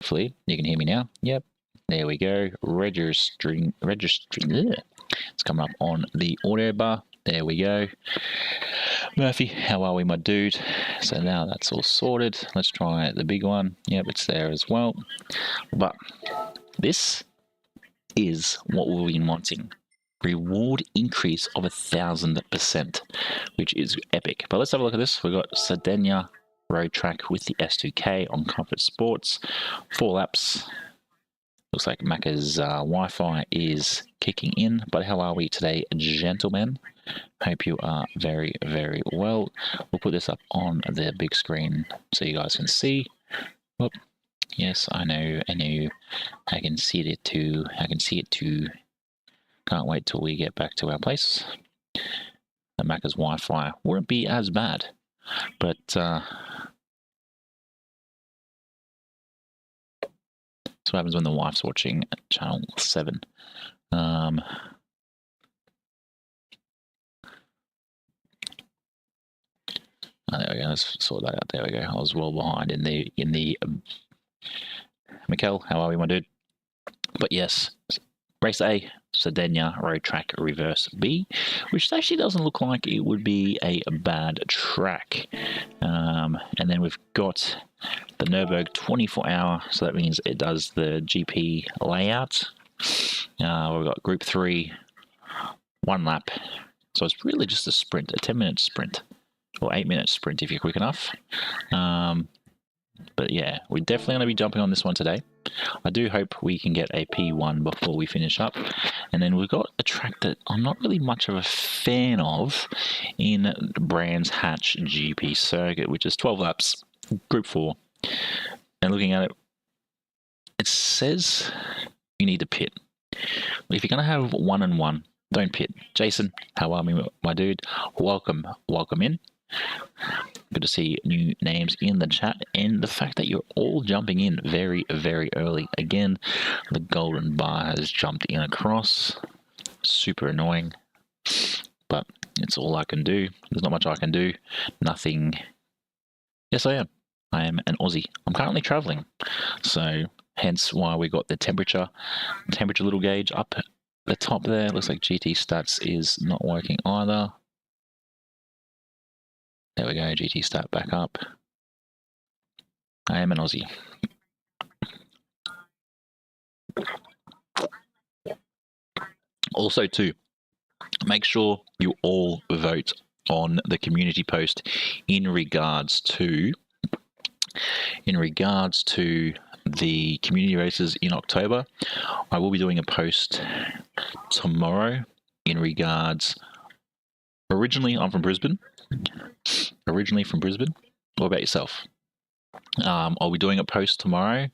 Hopefully you can hear me now. Yep, there we go. Registering. It's coming up on the audio bar. There we go. Murphy, how are we, my dude? So now that's all sorted. Let's try the big one. Yep, it's there as well. But this is what we've been wanting. Reward increase of 1,000%, which is epic. But let's have a look at this. We've got Sardegna road track with the S2K on Comfort Sports. 4 laps. Looks like Macca's Wi-Fi is kicking in. But how are we today, gentlemen? Hope you are very, very well. We'll put this up on the big screen so you guys can see. Whoop. Yes, I know. I can see it too. Can't wait till we get back to our place. The Macca's Wi-Fi wouldn't be as bad, but that's what happens when the wife's watching channel 7. Oh, there we go. Let's sort that out. There we go. I was well behind in the Mikkel, how are we, my dude? But yes, race A, Sardegna road track reverse B, which actually doesn't look like it would be a bad track. And then we've got the Nürburgring 24-hour, so that means it does the GP layout. We've got Group 3, 1 lap. So it's really just a sprint, a 10-minute sprint, or 8-minute sprint if you're quick enough. But yeah, we're definitely going to be jumping on this one today. I do hope we can get a P1 before we finish up. And then we've got a track that I'm not really much of a fan of in Brands Hatch GP circuit, which is 12 laps, Group 4. And looking at it, it says you need to pit. If you're going to have 1 and 1, don't pit. Jason, how are we, my dude? Welcome in. Good to see new names in the chat, and the fact that you're all jumping in very, very early. Again, the golden bar has jumped in across. Super annoying, but it's all I can do. There's not much I can do. Nothing. Yes, I am. I am an Aussie. I'm currently traveling, so hence why we got the temperature little gauge up the top there. Looks like GT stats is not working either. There we go, GT stat back up. I am an Aussie. Also too, make sure you all vote on the community post in regards to the community races in October. I will be doing a post tomorrow in regards. Originally, I'm from Brisbane. What about yourself? I'll be doing a post tomorrow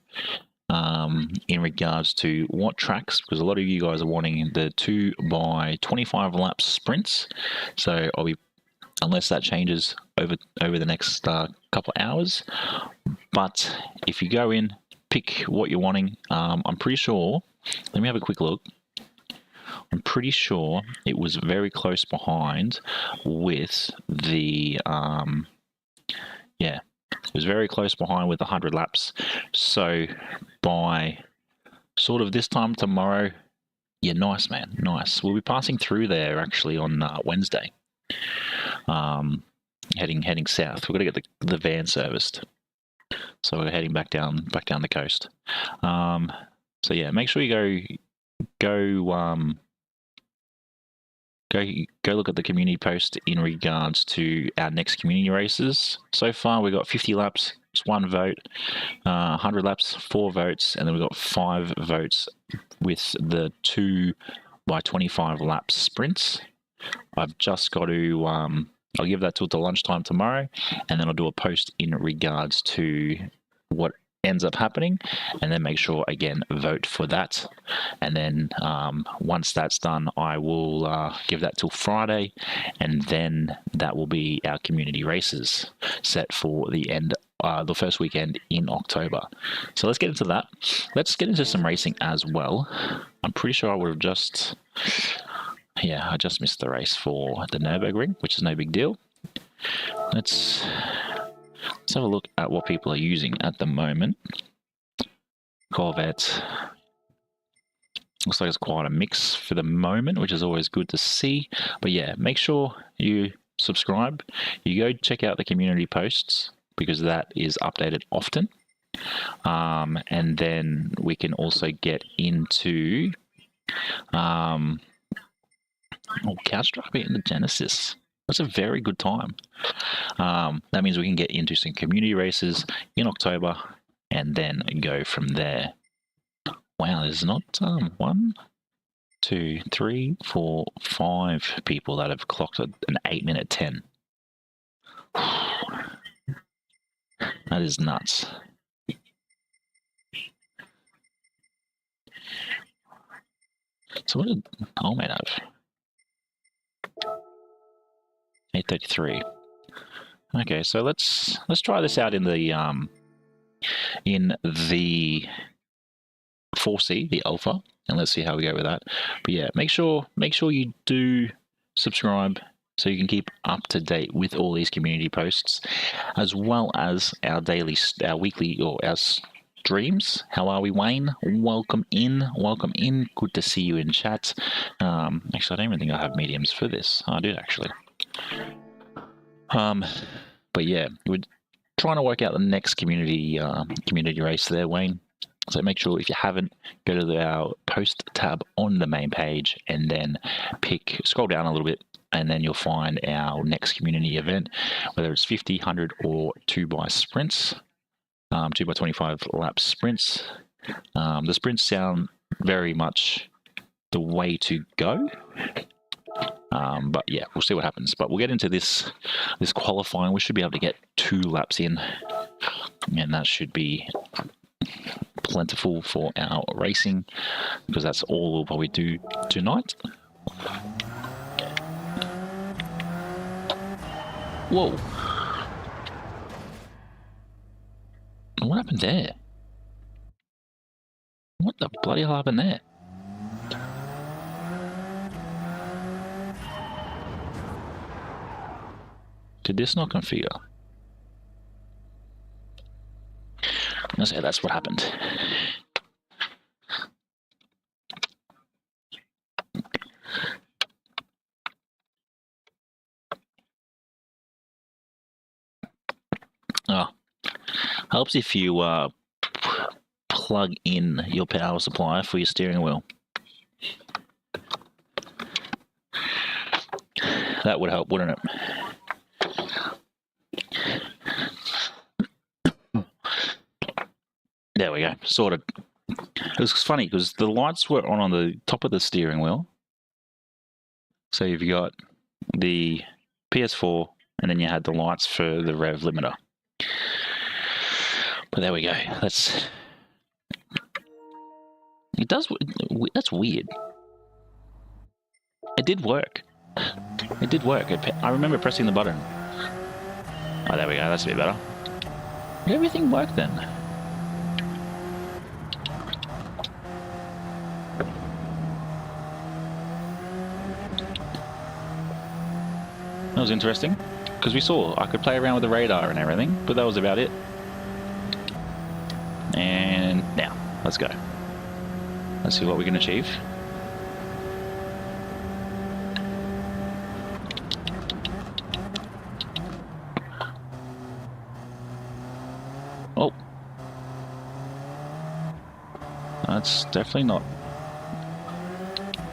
in regards to what tracks, because a lot of you guys are wanting the 2 by 25 lap sprints. So I'll be, unless that changes over the next couple of hours. But if you go in, pick what you're wanting. I'm pretty sure. Let me have a quick look. I'm pretty sure it was very close behind with the, it was very close behind with 100 laps. So by sort of this time tomorrow, yeah, nice, man, nice. We'll be passing through there actually on Wednesday, heading south. We're going to get the van serviced. So we're heading back down the coast. So yeah, make sure you go look at the community post in regards to our next community races. So far, we got 50 laps, it's 1 vote, 100 laps, 4 votes, and then we've got 5 votes with the 2 by 25 lap sprints. I've just got to, I'll give that till lunchtime tomorrow, and then I'll do a post in regards to what ends up happening, and then make sure again vote for that. And then once that's done, I will give that till Friday, and then that will be our community races set for the first weekend in October. So let's get into that. Let's get into some racing as well. I'm pretty sure I would have just I just missed the race for the Nürburgring, which is no big deal. Let's have a look at what people are using at the moment. Corvette. Looks like it's quite a mix for the moment, which is always good to see. But yeah, make sure you subscribe. You go check out the community posts, because that is updated often. And then we can also get into Couch Driver in the Genesis. That's a very good time. That means we can get into some community races in October and then go from there. Wow, there's not 1, 2, 3, 4, 5 people that have clocked an 8-minute 10. That is nuts. So what did Oldman have? 8:33. Okay, so let's try this out in the 4C, the Alpha, and let's see how we go with that. But yeah, make sure you do subscribe so you can keep up to date with all these community posts, as well as our weekly, or our streams. How are we, Wayne? Welcome in. Good to see you in chat. Actually, I don't even think I have mediums for this. I did actually. But yeah, we're trying to work out the next community race there, Wayne. So make sure, if you haven't, go to our post tab on the main page, and then scroll down a little bit, and then you'll find our next community event, whether it's 50, 100, or 2x sprints, 2x25 lap sprints. The sprints sound very much the way to go. But yeah, we'll see what happens. But we'll get into this qualifying. We should be able to get 2 laps in, and that should be plentiful for our racing, because that's all we'll probably do tonight. Whoa. What happened there? What the bloody hell happened there? Did this not configure? Let's say that's what happened. Oh, helps if you plug in your power supply for your steering wheel. That would help, wouldn't it? There we go, sorted. It was funny because the lights were on the top of the steering wheel. So you've got the PS4, and then you had the lights for the rev limiter. But there we go. That's weird. It did work. I remember pressing the button. Oh, there we go. That's a bit better. Did everything work then? That was interesting, because we saw I could play around with the radar and everything, but that was about it. And now, let's go. Let's see what we can achieve. Oh. That's definitely not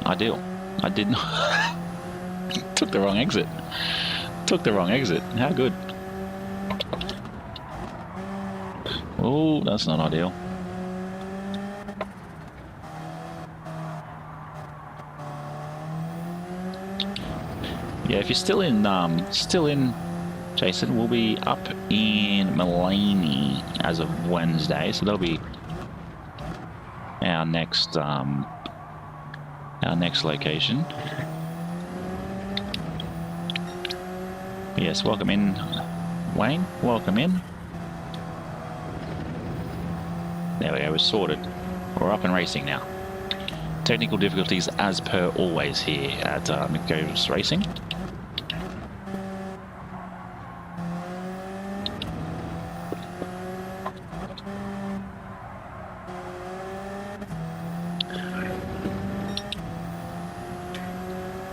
ideal. I did not... Took the wrong exit. How good. Oh, that's not ideal. Yeah, if you're still in Jason will be up in Mullany as of Wednesday, so that'll be our next location. Yes, welcome in, Wayne. Welcome in. There we go. We're sorted. We're up and racing now. Technical difficulties as per always here at McGo's Racing.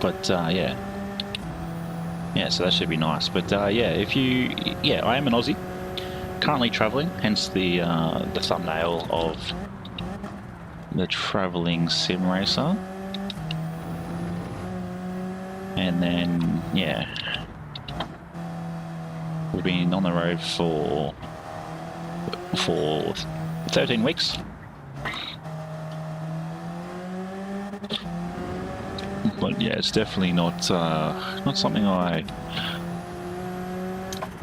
But yeah, so that should be nice. But yeah, I am an Aussie, currently traveling, hence the thumbnail of the traveling sim racer. And then yeah, we've been on the road for 13 weeks. But yeah, it's definitely not something I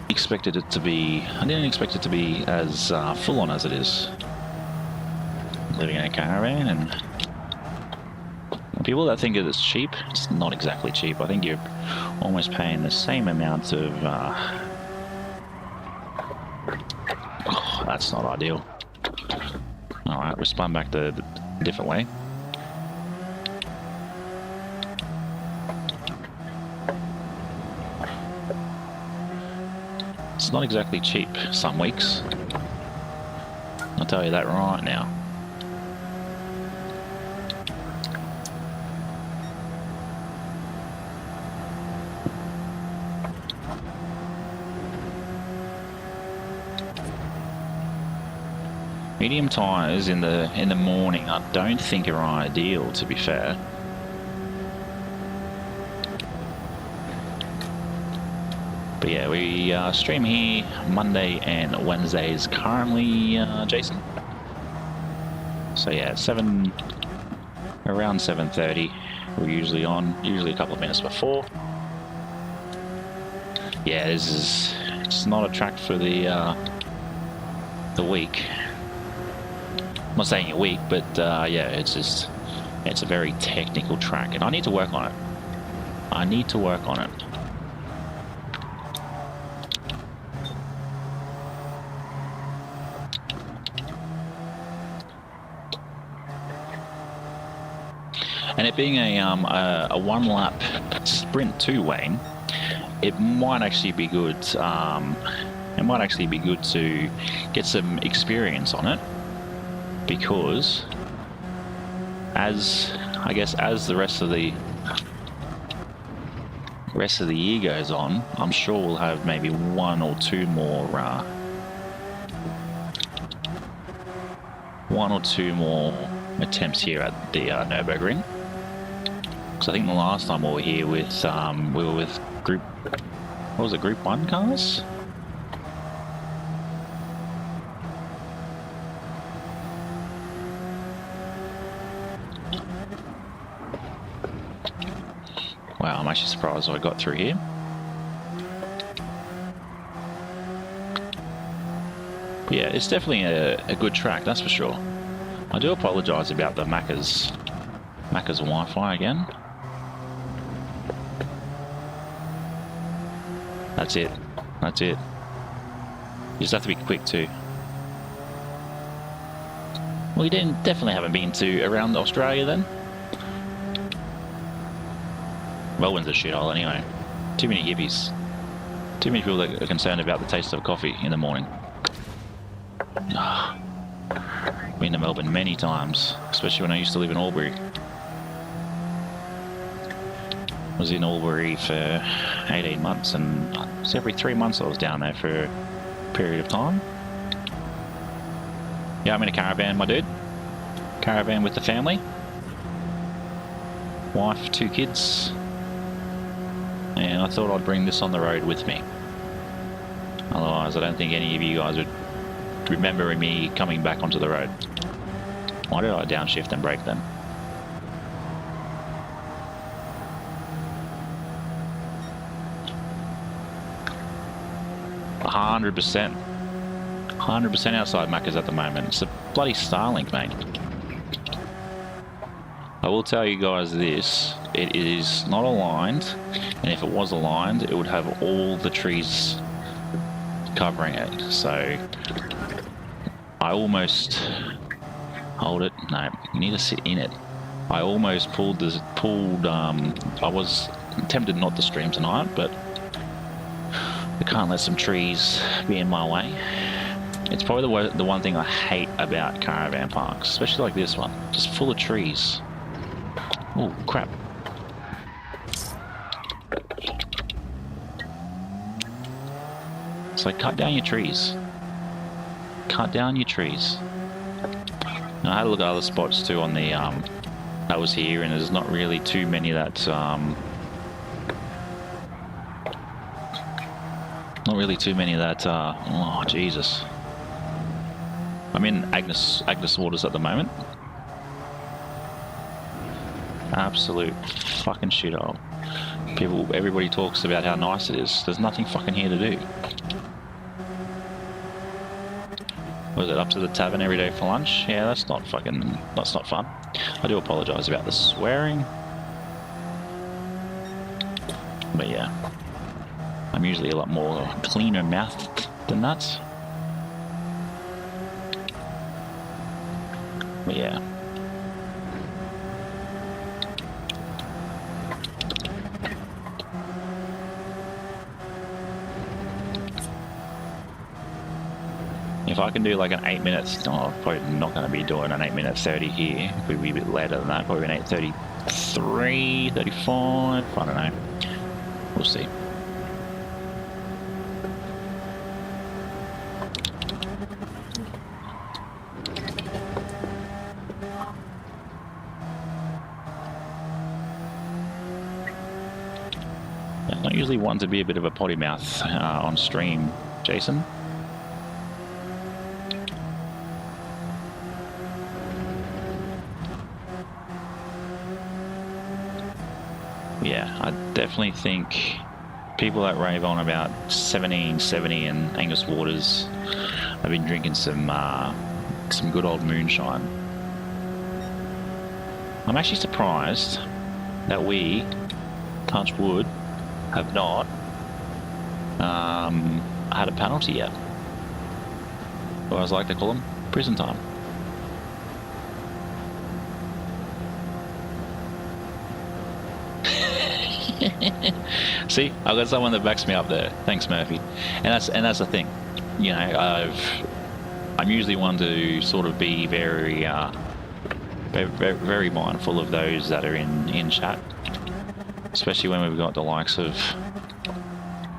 expected it to be. I didn't expect it to be as full on as it is. Living in a caravan, and people that think it's cheap, it's not exactly cheap. I think you're almost paying the same amount of. Oh, that's not ideal. All right, we spun back the different way. It's not exactly cheap some weeks. I'll tell you that right now. Medium tyres in the morning I don't think are ideal, to be fair. But yeah, we stream here Monday and Wednesdays currently, Jason. So yeah, around 7:30 we're usually on, usually a couple of minutes before. Yeah, it's not a track for the weak. I'm not saying a week, but yeah, it's a very technical track, and I need to work on it. I need to work on it. And it being a one-lap sprint too, Wayne, it might actually be good. It might actually be good to get some experience on it, because as the rest of the year goes on, I'm sure we'll have maybe one or two more attempts here at the Nürburgring. Because I think the last time we were here with group 1 cars? Wow, I'm actually surprised I got through here. But yeah, it's definitely a good track, that's for sure. I do apologise about the Macca's Wi-Fi again. That's it. You just have to be quick too. Well, you definitely haven't been to around Australia then? Melbourne's a shithole anyway. Too many hippies. Too many people that are concerned about the taste of coffee in the morning. Been to Melbourne many times, especially when I used to live in Albury. I was in Albury for 18 months, and so every 3 months I was down there for a period of time. Yeah, I'm in a caravan, my dude. Caravan with the family. Wife, 2 kids. And I thought I'd bring this on the road with me. Otherwise, I don't think any of you guys would remember me coming back onto the road. Why did I downshift and brake then? 100%. 100% outside Macca's at the moment. It's a bloody Starlink, mate. I will tell you guys this, it is not aligned, and if it was aligned, it would have all the trees covering it. So I almost hold it. No, you need to sit in it. I almost I was tempted not to stream tonight, but I can't let some trees be in my way. It's probably the one thing I hate about caravan parks, especially like this one, just full of trees. Oh, crap. It's like, cut down your trees. Cut down your trees. And I had a look at other spots too on the, that was here, and there's not really too many that, oh, Jesus. I'm in Agnes Waters at the moment. Absolute fucking shithole. Everybody talks about how nice it is. There's nothing fucking here to do. Was it up to the tavern every day for lunch? Yeah, that's not fun. I do apologise about the swearing. But yeah, I'm usually a lot more cleaner mouthed than that. But yeah. If I can do like an 8 minutes, oh, probably not going to be doing an 8-minute 30 here. We'll be a bit later than that, probably an 8:33, 35, I don't know. We'll see. I'm not usually one to be a bit of a potty mouth on stream, Jason. Yeah, I definitely think people that rave on about 1770 and Angus Waters have been drinking some good old moonshine. I'm actually surprised that we, touch wood, have not had a penalty yet. Or as I like to call them, prison time. See, I've got someone that backs me up there. Thanks, Murphy. And that's the thing. You know, I'm usually one to sort of be very mindful of those that are in chat, especially when we've got the likes of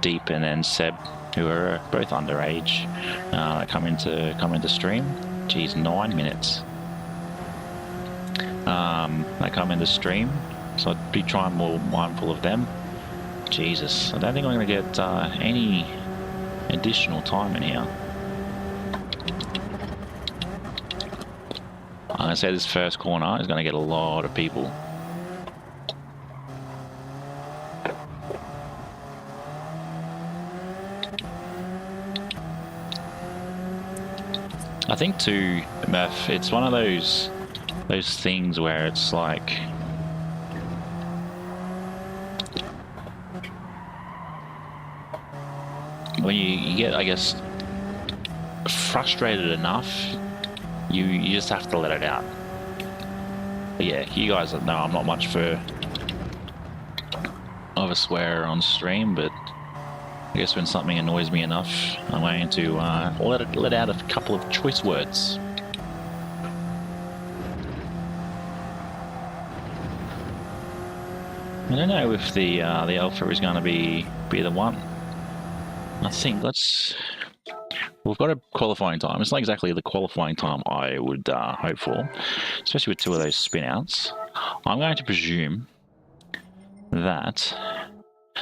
Deep and then Seb, who are both underage, that come into stream. Geez, 9 minutes. They come into stream. So I'd be trying more mindful of them. Jesus, I don't think I'm going to get any additional time in here. I'm going to say this first corner is going to get a lot of people. I think too, Murph, it's one of those things where it's like, when you get, I guess, frustrated enough, you just have to let it out. But yeah, you guys know I'm not much of a swearer on stream, but I guess when something annoys me enough, I'm going to let out a couple of choice words. I don't know if the Alpha is going to be the one. I think we've got a qualifying time. It's not exactly the qualifying time I would hope for, especially with two of those spin outs. I'm going to presume that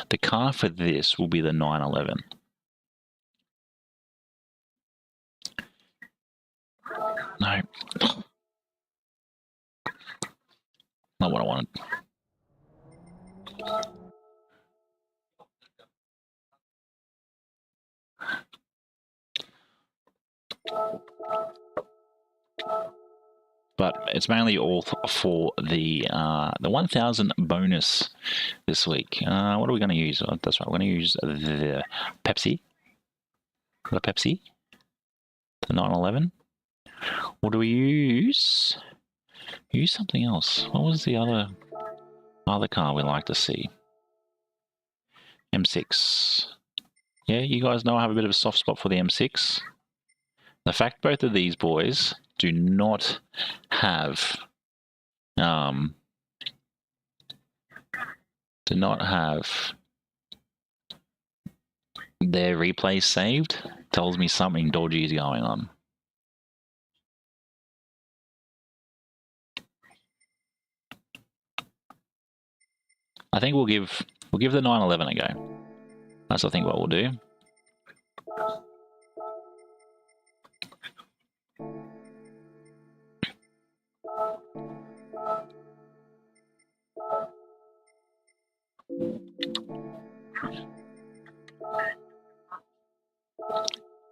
the car for this will be the 911. No. Not what I wanted. it's mainly all for the 1000 bonus this week. What are we going to use? Oh, that's right. We're going to use the Pepsi. The Pepsi. The 911. Or do we use something else? What was the other car we like to see? M6. Yeah, you guys know I have a bit of a soft spot for the M6. The fact both of these boys do not have their replays saved tells me something dodgy is going on. I think we'll give the 911 a go. That's I think what we'll do.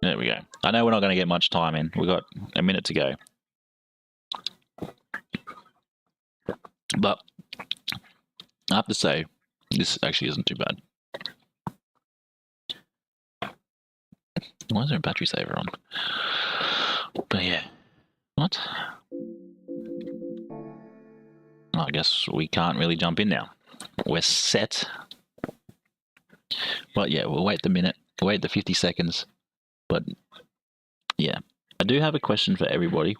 There we go. I know we're not going to get much time in. We've got a minute to go. But I have to say, this actually isn't too bad. Why is there a battery saver on? But yeah. What? I guess we can't really jump in now. We're set. But yeah, we'll wait the minute. We'll wait the 50 seconds. But yeah. I do have a question for everybody.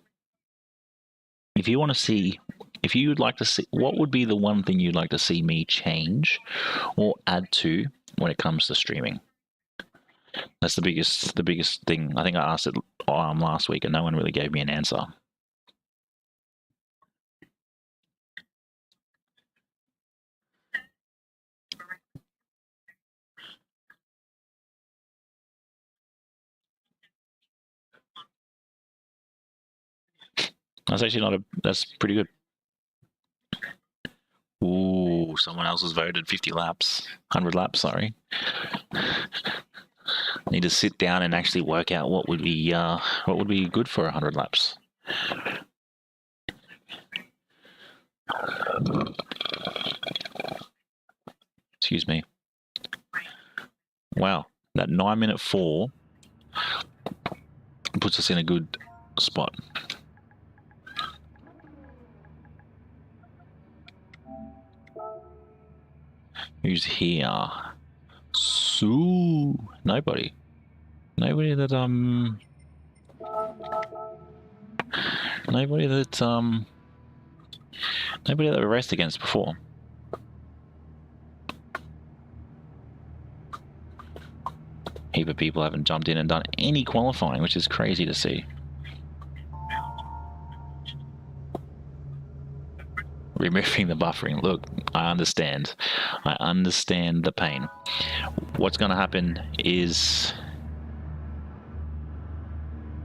If you want to see, if you'd like to see, what would be the one thing you'd like to see me change or add to when it comes to streaming? That's the biggest thing. I think I asked it last week and no one really gave me an answer. That's actually not that's pretty good. Ooh, someone else has voted 50 laps. 100 laps, sorry. Need to sit down and actually work out what would be good for 100 laps. Excuse me. Wow, that 9:04 puts us in a good spot. Who's here? Sue. Nobody that we raced against before. Heap of people haven't jumped in and done any qualifying, which is crazy to see. Removing the buffering. Look, I understand. I understand the pain. What's going to happen is,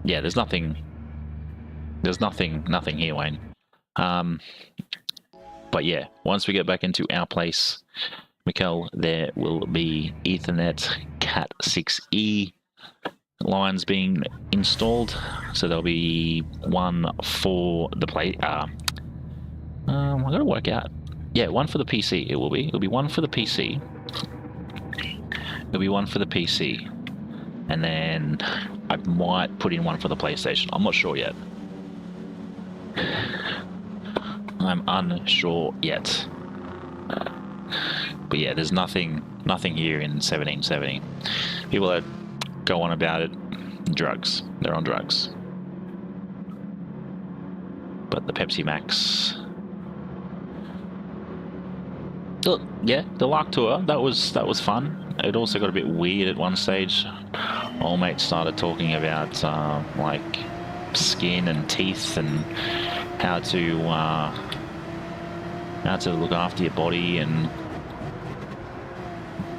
yeah, there's nothing here, Wayne. But yeah, once we get back into our place, Mikkel, there will be Ethernet Cat 6E lines being installed. So there'll be one for the play. I gotta work out. Yeah, one for the PC. It'll be one for the PC. It'll be one for the PC, and then I might put in one for the PlayStation. I'm not sure yet. I'm unsure yet. But yeah, there's nothing here in 1770. People that go on about it, drugs. They're on drugs. But the Pepsi Max. Yeah, the Lark Tour, that was fun. It also got a bit weird at one stage. Old mate started talking about like skin and teeth and how to look after your body and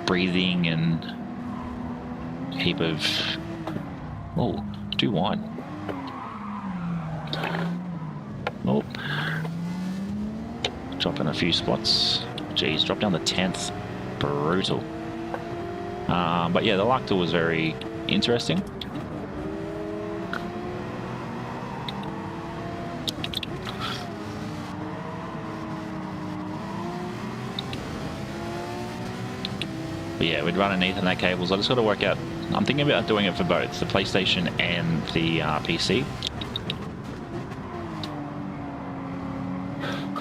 breathing and heap of too wide. Oh, dropping a few spots. Jeez, dropped down the 10th. Brutal. But yeah, the Lark Tour was very interesting. But yeah, we'd run an Ethernet cables. I just got to work out. I'm thinking about doing it for both the PlayStation and the PC.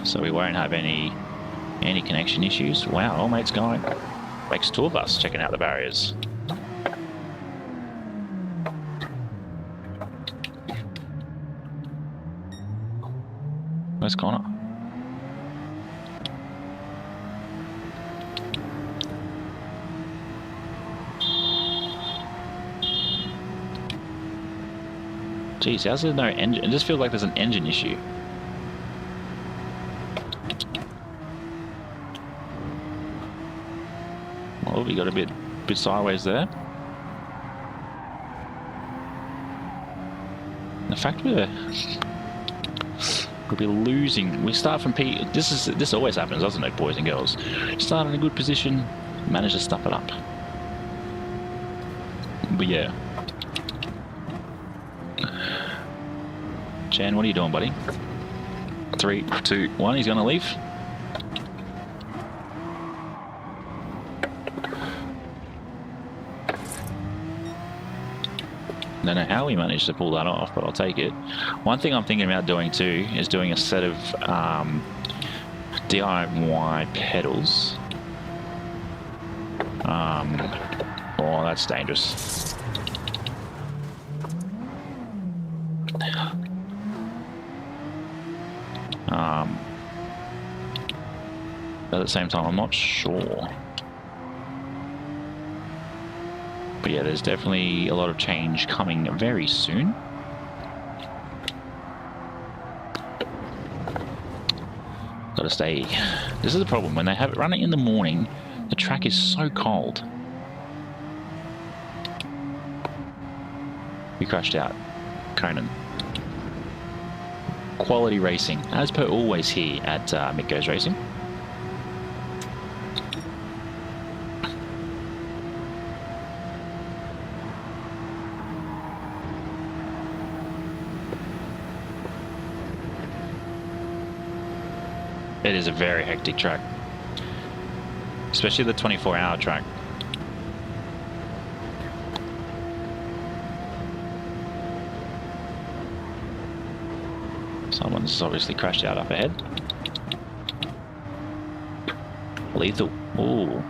So we won't have any connection issues. Wow, old mate's going. Makes two of us checking out the barriers. Where's Connor? Geez, how's there no engine? It just feels like there's an engine issue. Well, we got a bit sideways there. The fact we'll be losing. We start from P. This always happens, doesn't it, boys and girls? Start in a good position, manage to stuff it up. But yeah. Jan, what are you doing, buddy? 3, 2, 1. He's gonna leave. Don't know how we managed to pull that off, but I'll take it. One thing I'm thinking about doing too is doing a set of DIY pedals. Oh, that's dangerous. But at the same time, I'm not sure. But yeah, there's definitely a lot of change coming very soon. Gotta stay. This is the problem. When they have it running in the morning, the track is so cold. We crashed out. Conan. Quality racing, as per always here at Mick Goes Racing. It is a very hectic track, especially the 24-hour track. Someone's obviously crashed out up ahead. Lethal. Ooh.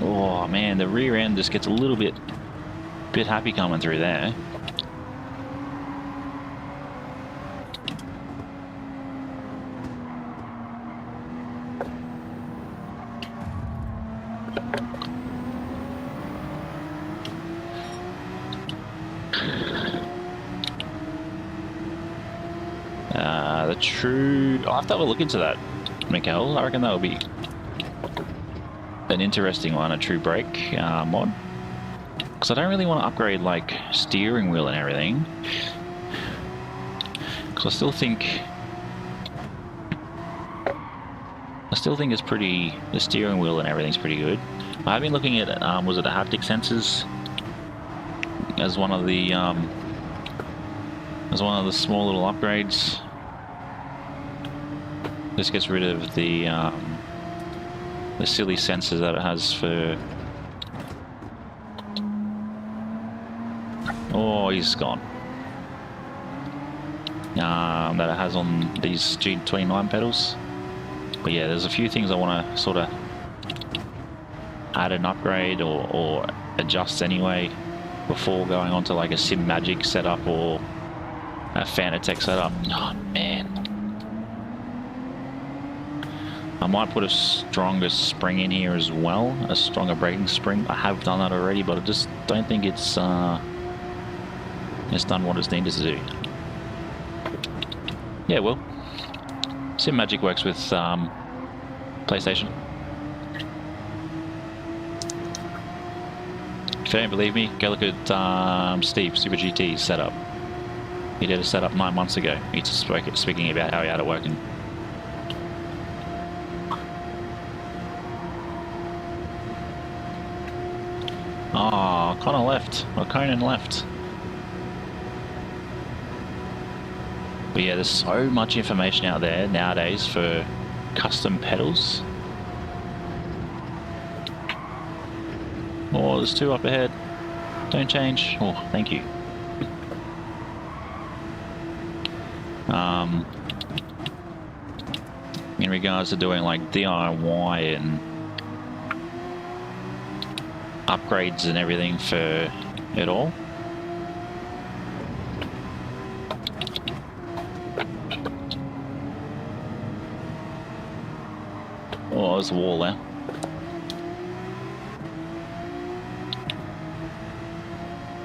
Oh man, the rear end just gets a little bit happy coming through there. The true... I'll have to have a look into that, Mikkel. I reckon that'll be an interesting one, a true brake mod. Because I don't really want to upgrade like steering wheel and everything. Because I still think it's pretty... The steering wheel and everything's pretty good. I've been looking at, was it the haptic sensors? As one of the small little upgrades. This gets rid of the silly sensors that it has for... Oh, he's gone. That it has on these G29 pedals. But yeah, there's a few things I want to sort of add an upgrade or adjust anyway before going on to like a Sim Magic setup or a Fanatec setup. Oh man. I might put a stronger spring in here as well, a stronger braking spring. I have done that already, but I just don't think it's done what it's needed to do. Yeah, well, Sim Magic works with PlayStation. If you don't believe me, go look at Steve Super GT's setup. He did a setup 9 months ago. He's speaking about how he had it working. Oh, Connor left. Or Conan left. But yeah, there's so much information out there nowadays for custom pedals. Oh, there's two up ahead. Don't change. Oh, thank you. In regards to doing like DIY and upgrades and everything for it all. Oh, there's a wall there.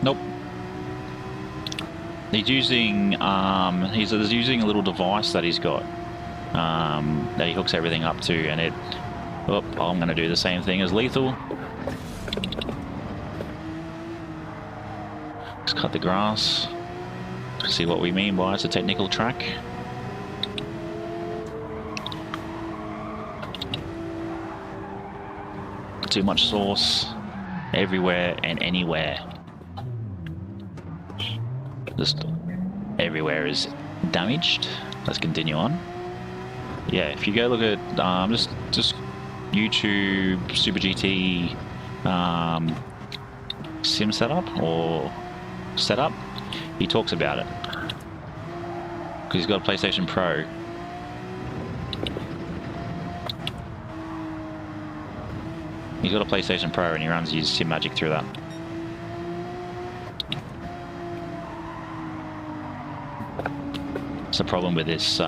Nope. He's using he's using a little device that he's got that he hooks everything up to, and it. Oh, I'm going to do the same thing as Lethal. Let's cut the grass. See what we mean by it's a technical track. Too much sauce everywhere and anywhere. Just everywhere is damaged. Let's continue on. Yeah, if you go look at just YouTube Super GT sim setup or setup, he talks about it because he's got a PlayStation Pro. He's got a PlayStation Pro and he runs his Sim Magic through that. It's the problem with this.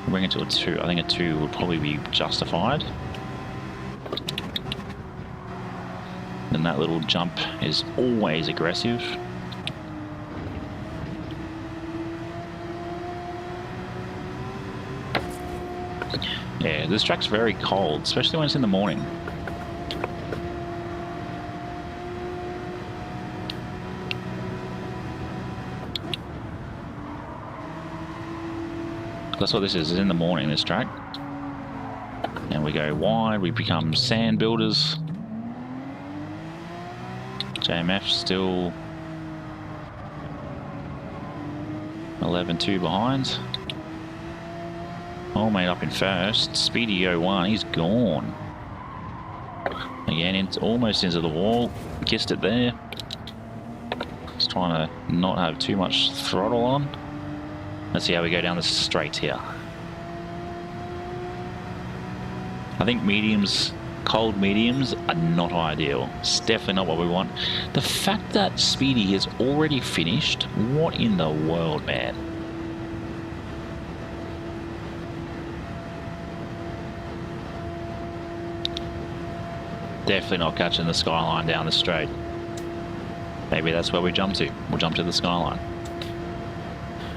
Bring it to a 2. I think a 2 would probably be justified. And that little jump is always aggressive. Yeah, this track's very cold, especially when it's in the morning. That's what this is in the morning, this track. And we go wide, we become sand builders. JMF still 11-2 behind. Oh, mate, up in first. Speedy 01, he's gone. Again, into, almost into the wall. Kissed it there. Just trying to not have too much throttle on. Let's see how we go down the straight here. I think mediums, cold mediums are not ideal. It's definitely not what we want. The fact that Speedy is already finished, what in the world, man? Definitely not catching the skyline down the straight. Maybe that's where we jump to. We'll jump to the skyline.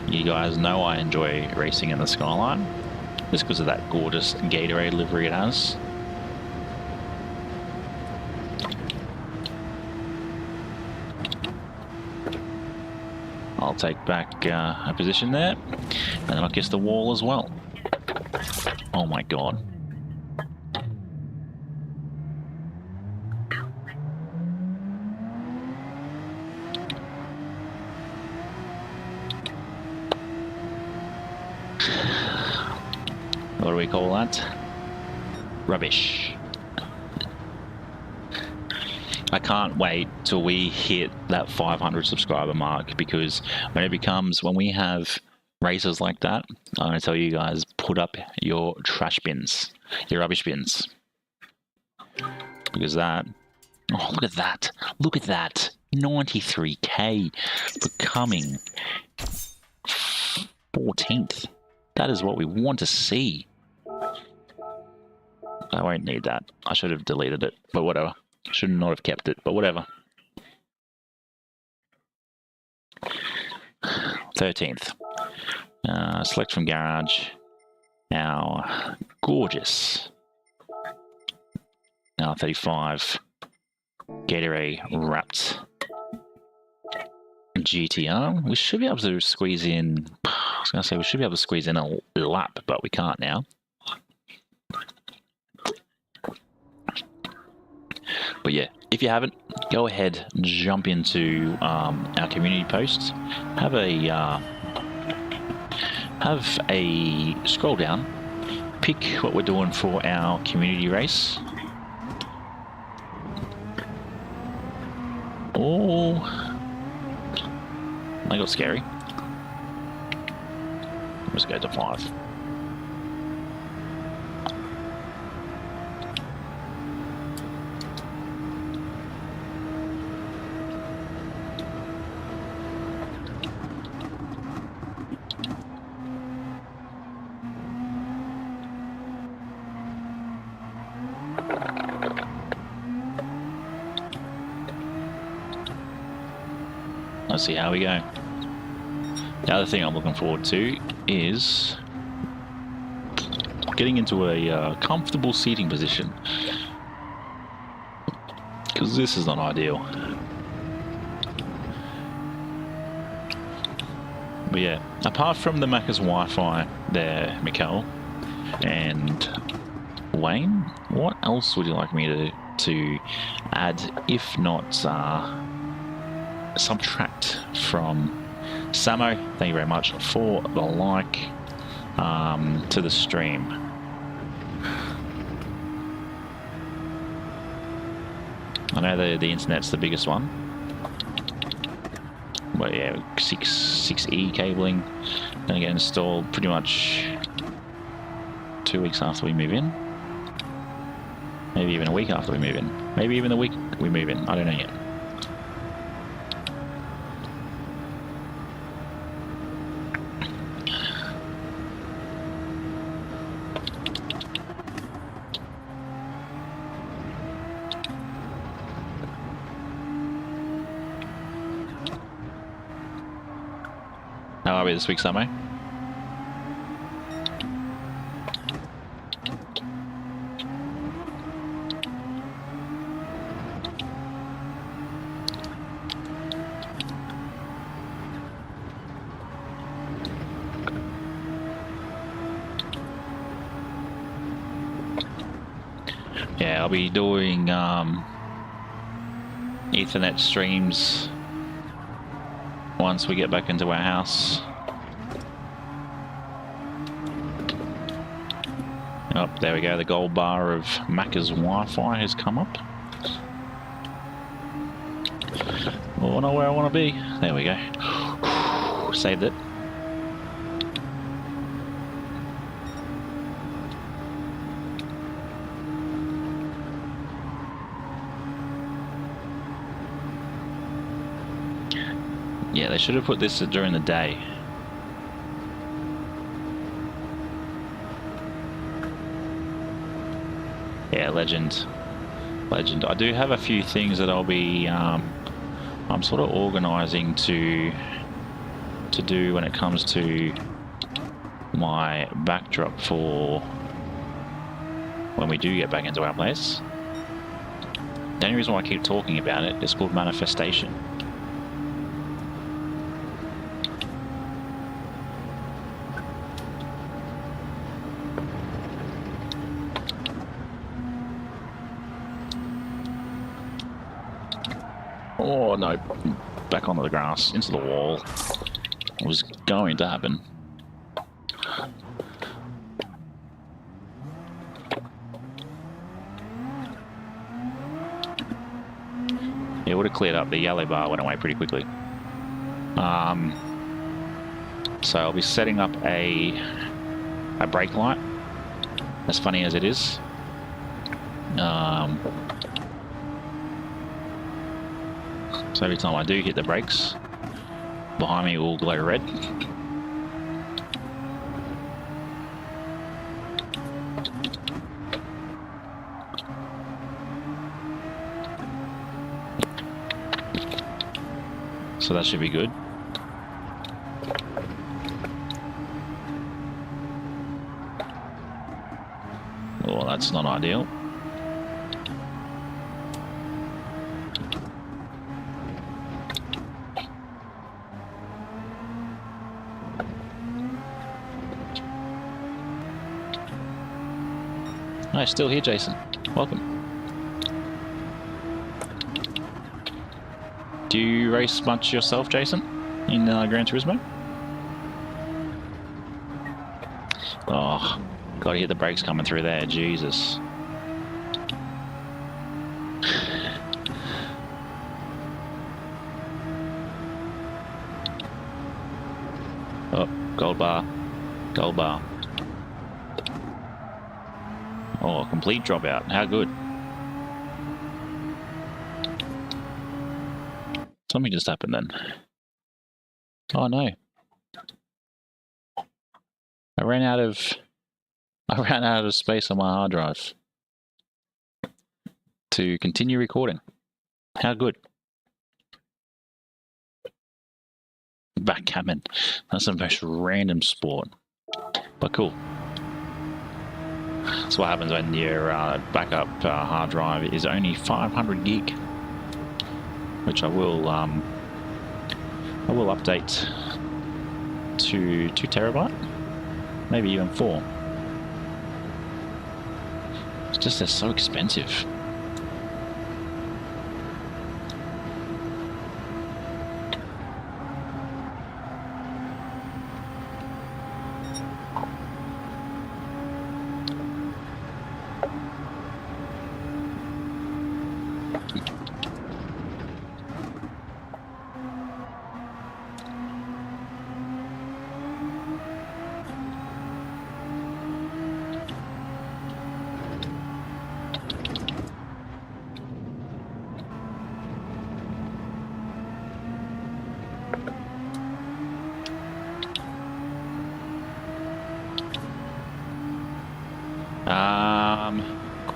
You guys know I enjoy racing in the skyline, just because of that gorgeous Gatorade livery it has. I'll take back a position there, and then I'll kiss the wall as well. Oh my god. What do we call that? Rubbish. I can't wait till we hit that 500 subscriber mark, because when it becomes, when we have races like that, I'm going to tell you guys, put up your trash bins, your rubbish bins. Because that, oh, look at that. Look at that. 93k becoming 14th. That is what we want to see. I won't need that. I should have deleted it, but whatever. Should not have kept it, but whatever. 13th. Select from garage. Our gorgeous R35 Gatorade wrapped GTR. We should be able to squeeze in. I was going to say we should be able to squeeze in a lap, but we can't now. But yeah, if you haven't, go ahead and jump into our community posts. Have a scroll down, pick what we're doing for our community race. Oh, that got scary. Let's go to 5. Let's see how we go. The other thing I'm looking forward to is getting into a comfortable seating position, because this is not ideal. But yeah, apart from the Macca's Wi-Fi there, Mikkel and Wayne, what else would you like me to add, if not subtract from Samo? Thank you very much for the like to the stream. I know the internet's the biggest one, but yeah, 6E cabling gonna get installed pretty much 2 weeks after we move in, maybe even a week after we move in, maybe even the week we move in. I don't know yet. How are we this week, Samo? Yeah, I'll be doing Ethernet streams once we get back into our house. Oh, there we go. The gold bar of Macca's Wi-Fi has come up. Oh, not where I want to be. There we go. Saved it. Yeah, they should have put this during the day. Yeah, legend. I do have a few things that I'll be, I'm sort of organising to do when it comes to my backdrop for when we do get back into our place. The only reason why I keep talking about it is called manifestation. Oh no, back onto the grass, into the wall. It was going to happen. It would have cleared up. The yellow bar went away pretty quickly. So I'll be setting up a brake light, as funny as it is. So every time I do hit the brakes, behind me will glow red. So that should be good. Oh, that's not ideal. Nice, still here, Jason. Welcome. Do you race much yourself, Jason, in Gran Turismo? Oh, gotta hear the brakes coming through there, Jesus. Oh, gold bar. Gold bar. Oh, complete dropout. How good. Something just happened then. Oh no. I ran out of space on my hard drive to continue recording. How good. Backgammon. That's the most random sport. But cool. That's what happens when your backup hard drive is only 500 gig, which I will update to 2 terabyte, maybe even 4. It's just they're so expensive.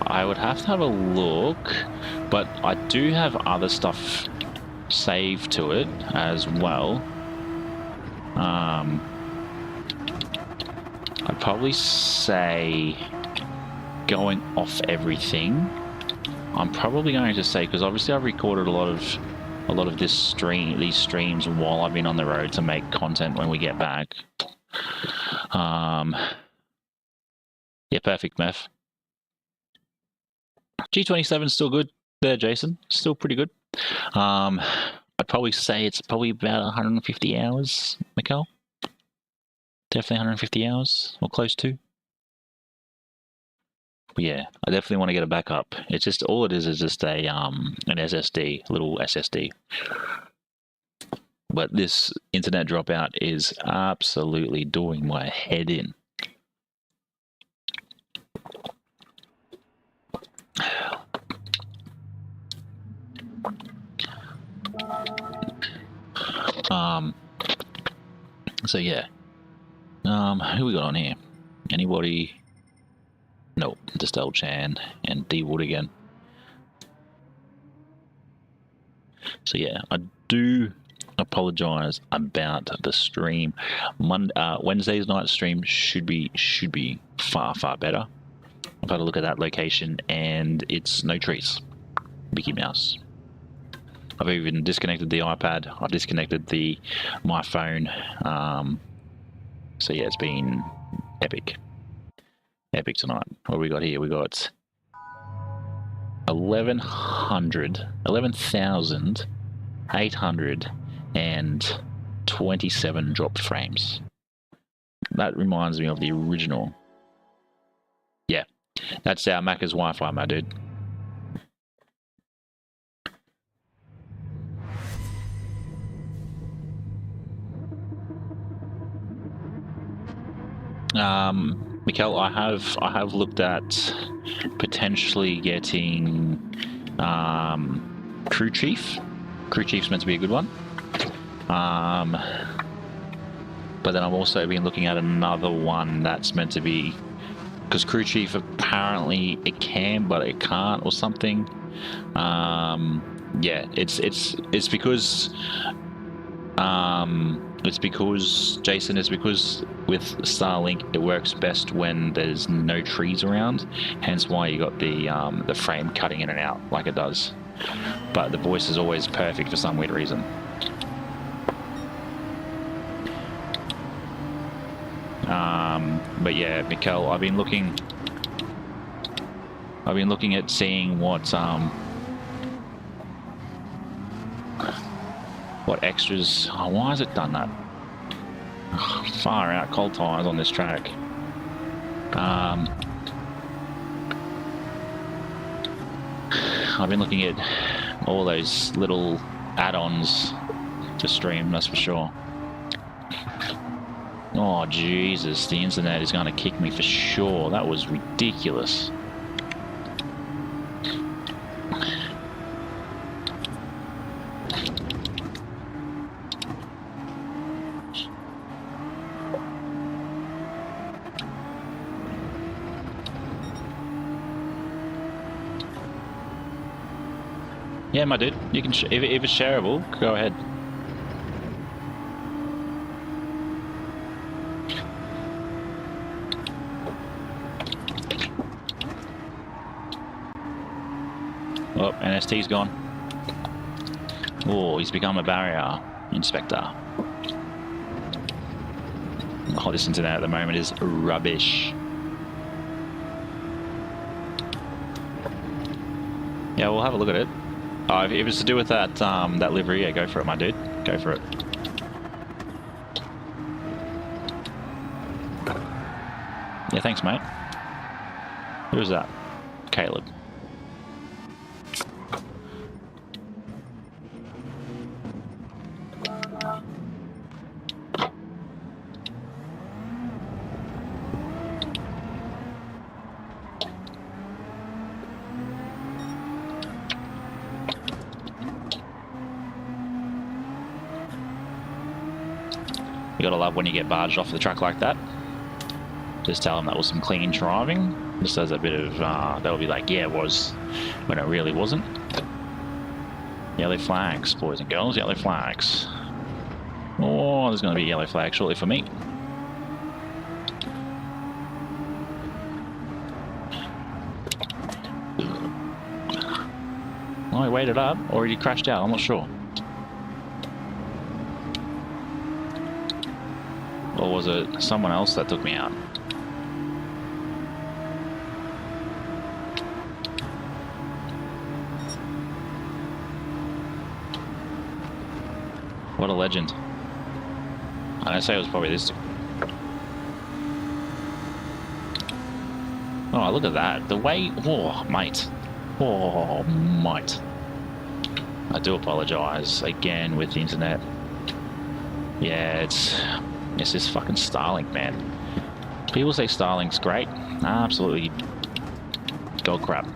I would have to have a look, but I do have other stuff saved to it as well. I'd probably say going off everything. I'm probably going to say, because obviously I've recorded a lot of these streams while I've been on the road to make content when we get back. Yeah, perfect, Meth. G27 is still good there, Jason. Still pretty good. I'd probably say it's probably about 150 hours, Mikkel. Definitely 150 hours, or close to. But yeah, I definitely want to get a backup. It's just, all it is just a an SSD, little SSD. But this internet dropout is absolutely doing my head in. So yeah. Who we got on here? Anybody? Nope, just El Chan and D Wood again. So yeah, I do apologize about the stream. Wednesday's night stream should be far better. I've had a look at that location and it's no trees. Mickey Mouse. I've even disconnected the iPad. I've disconnected my phone. So yeah, it's been epic. Epic tonight. What do we got here? We got 11,827 dropped frames. That reminds me of the original. Yeah, that's our Macca's Wi-Fi, my dude. Mikkel, I have looked at potentially getting Crew Chief. Crew Chief's meant to be a good one. But then I've also been looking at another one that's meant to be, because Crew Chief apparently it can but it can't or something. Yeah, it's because Jason, it's because with Starlink it works best when there's no trees around, hence why you got the frame cutting in and out like it does. But the voice is always perfect for some weird reason. But yeah, Mikkel, I've been looking at seeing what What extras? Oh, why has it done that? Oh, far out, cold tires on this track. I've been looking at all those little add-ons to stream, that's for sure. Oh, Jesus, the internet is going to kick me for sure. That was ridiculous. Yeah, my dude, you can, if it's shareable, go ahead. Oh, NST's gone. Oh, he's become a barrier inspector. Oh, this internet at the moment is rubbish. Yeah, we'll have a look at it. Oh, if it's to do with that that livery, yeah, go for it, my dude. Go for it. Yeah, thanks, mate. Who was that? Caleb. You gotta love when you get barged off the truck like that. Just tell them that was some clean driving. Just as a bit of, they'll be like, yeah, it was, when it really wasn't. Yellow flags, boys and girls, yellow flags. Oh, there's gonna be a yellow flag shortly for me. Oh, he waited up, or he crashed out, I'm not sure. Or was it someone else that took me out? What a legend. I'd say it was probably this. Oh, look at that. The way... Oh, mate. Oh, mate. I do apologise again with the internet. Yeah, it's just fucking Starlink, man. People say Starlink's great. Absolutely dog crap.